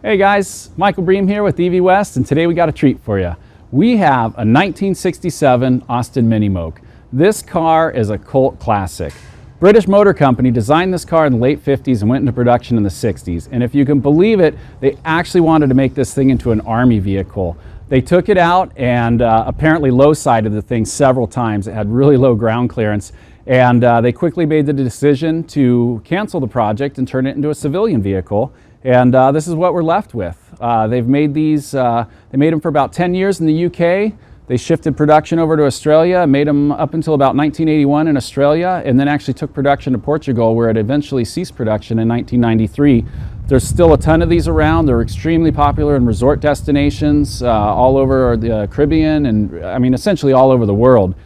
Hey guys, Michael Bream here with EV West, and today we got a treat for you. We have a 1967 Austin Mini Moke. This car is a cult classic. British Motor Company designed this car in the late 50s and went into production in the 60s. And if you can believe it, they actually wanted to make this thing into an army vehicle. They took it out and apparently low-sided the thing several times. It had really low ground clearance. And they quickly made the decision to cancel the project and turn it into a civilian vehicle. And this is what we're left with. They've made these, they made them for about 10 years in the UK. They shifted production over to Australia, made them up until about 1981 in Australia, and then actually took production to Portugal, where it eventually ceased production in 1993. There's still a ton of these around. They're extremely popular in resort destinations all over the Caribbean and I mean essentially all over the world.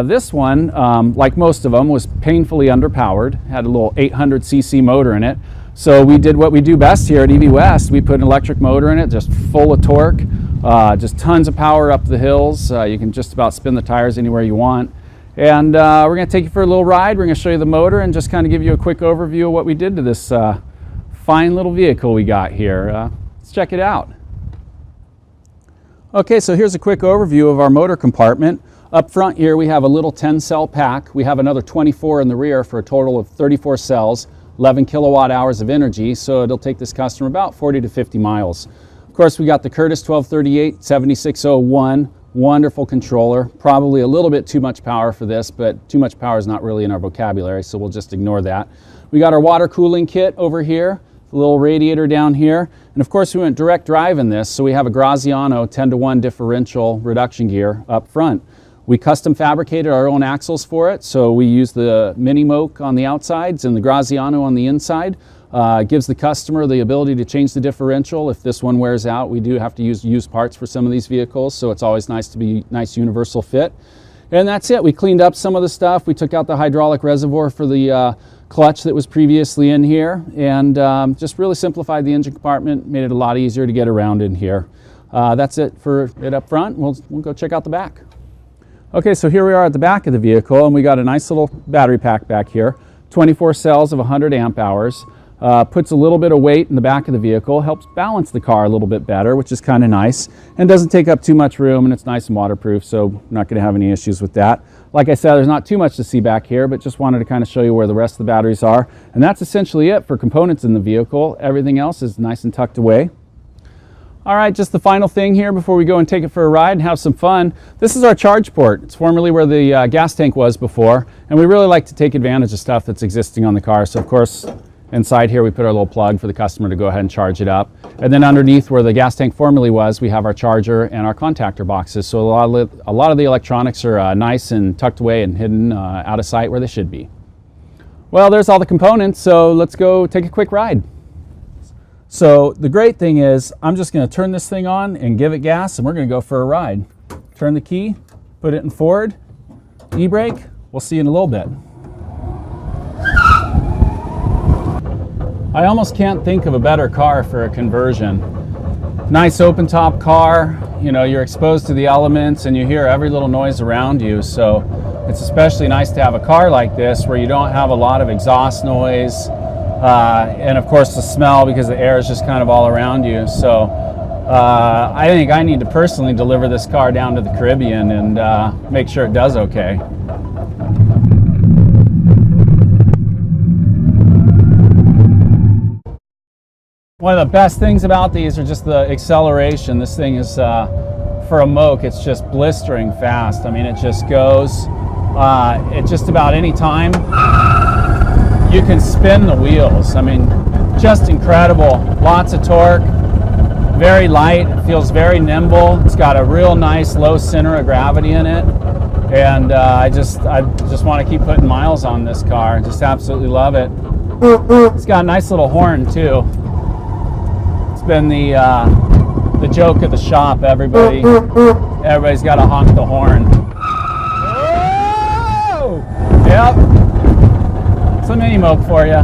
This one, like most of them, was painfully underpowered, had a little 800cc motor in it. So we did what we do best here at EV West. We put an electric motor in it, just full of torque, just tons of power up the hills. You can just about spin the tires anywhere you want. And we're going to take you for a little ride. We're going to show you the motor and just kind of give you a quick overview of what we did to this fine little vehicle we got here. Let's check it out. Okay, so here's a quick overview of our motor compartment. Up front here we have a little 10-cell pack. We have another 24 in the rear for a total of 34 cells. 11 kilowatt hours of energy, so it'll take this customer about 40 to 50 miles. Of course, we got the Curtis 1238 7601, wonderful controller. Probably a little bit too much power for this, but too much power is not really in our vocabulary, so we'll just ignore that. We got our water cooling kit over here, a little radiator down here, and of course we went direct drive in this, so we have a Graziano 10-to-1 differential reduction gear up front. We custom fabricated our own axles for it, so we use the Mini Moke on the outsides and the Graziano on the inside. Gives the customer the ability to change the differential. If this one wears out, we do have to use used parts for some of these vehicles, so it's always nice to be nice universal fit. And that's it. We cleaned up some of the stuff. We took out the hydraulic reservoir for the clutch that was previously in here, and just really simplified the engine compartment, made it a lot easier to get around in here. That's it for it up front. We'll go check out the back. Okay, so here we are at the back of the vehicle, and we got a nice little battery pack back here. 24 cells of 100 amp hours. Puts a little bit of weight in the back of the vehicle, helps balance the car a little bit better, which is kind of nice, and doesn't take up too much room, and it's nice and waterproof, so we're not going to have any issues with that. Like I said, there's not too much to see back here, but just wanted to kind of show you where the rest of the batteries are. And that's essentially it for components in the vehicle. Everything else is nice and tucked away. All right, just the final thing here before we go and take it for a ride and have some fun. This is our charge port. It's formerly where the gas tank was before, and we really like to take advantage of stuff that's existing on the car. So of course, inside here we put our little plug for the customer to go ahead and charge it up. And then underneath where the gas tank formerly was, we have our charger and our contactor boxes. So a lot of the electronics are nice and tucked away and hidden out of sight where they should be. Well, there's all the components, so let's go take a quick ride. So the great thing is I'm just going to turn this thing on and give it gas, and we're going to go for a ride. Turn the key, put it in forward, e-brake. We'll see you in a little bit. I almost can't think of a better car for a conversion. Nice open top car, you know, you're exposed to the elements and you hear every little noise around you, so it's especially nice to have a car like this where you don't have a lot of exhaust noise. And of course the smell, because the air is just kind of all around you. So I think I need to personally deliver this car down to the Caribbean and make sure it does okay. One of the best things about these are just the acceleration. This thing is, for a Moke, it's just blistering fast. I mean, it just goes at just about any time. You can spin the wheels. I mean, just incredible. Lots of torque, very light, it feels very nimble. It's got a real nice low center of gravity in it. And I just want to keep putting miles on this car. Just absolutely love it. It's got a nice little horn too. It's been the joke of the shop. Everybody's got to honk the horn. Whoa! Yep. It's a Mini Moke for you.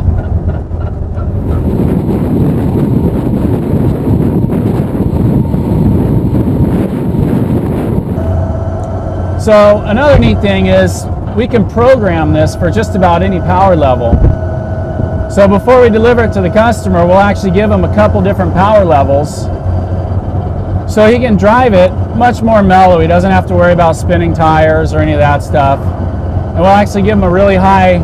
So another neat thing is we can program this for just about any power level. So before we deliver it to the customer, we'll actually give him a couple different power levels so he can drive it much more mellow. He doesn't have to worry about spinning tires or any of that stuff. And we'll actually give him a really high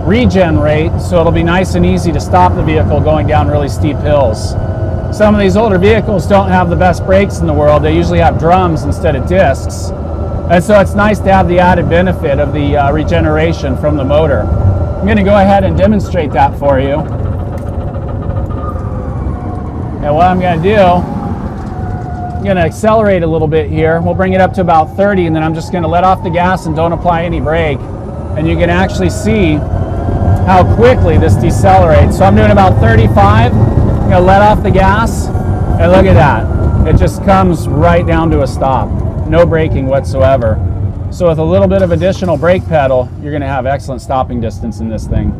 regen rate, so it'll be nice and easy to stop the vehicle going down really steep hills. Some of these older vehicles don't have the best brakes in the world. They usually have drums instead of discs. And so it's nice to have the added benefit of the regeneration from the motor. I'm going to go ahead and demonstrate that for you. And what I'm going to do, I'm going to accelerate a little bit here. We'll bring it up to about 30, and then I'm just going to let off the gas and don't apply any brake. And you can actually see how quickly this decelerates. So I'm doing about 35. I'm going to let off the gas, and look at that. It just comes right down to a stop. No braking whatsoever. So with a little bit of additional brake pedal, you're going to have excellent stopping distance in this thing.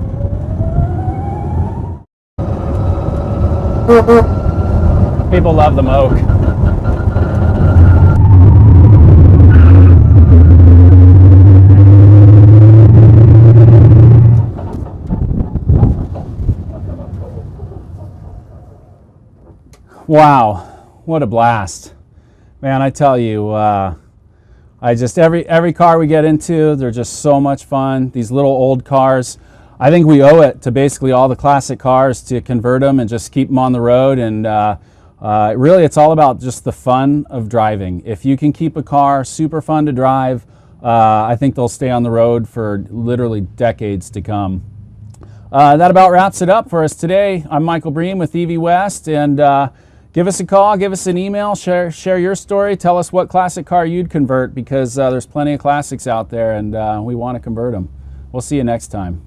People love the Moke. Wow, what a blast. Man, I tell you, every car we get into, they're just so much fun. These little old cars, I think we owe it to basically all the classic cars to convert them and just keep them on the road. And really, it's all about just the fun of driving. If you can keep a car super fun to drive, I think they'll stay on the road for literally decades to come. That about wraps it up for us today. I'm Michael Bream with EV West, and give us a call, give us an email, share your story, tell us what classic car you'd convert, because there's plenty of classics out there, and we want to convert them. We'll see you next time.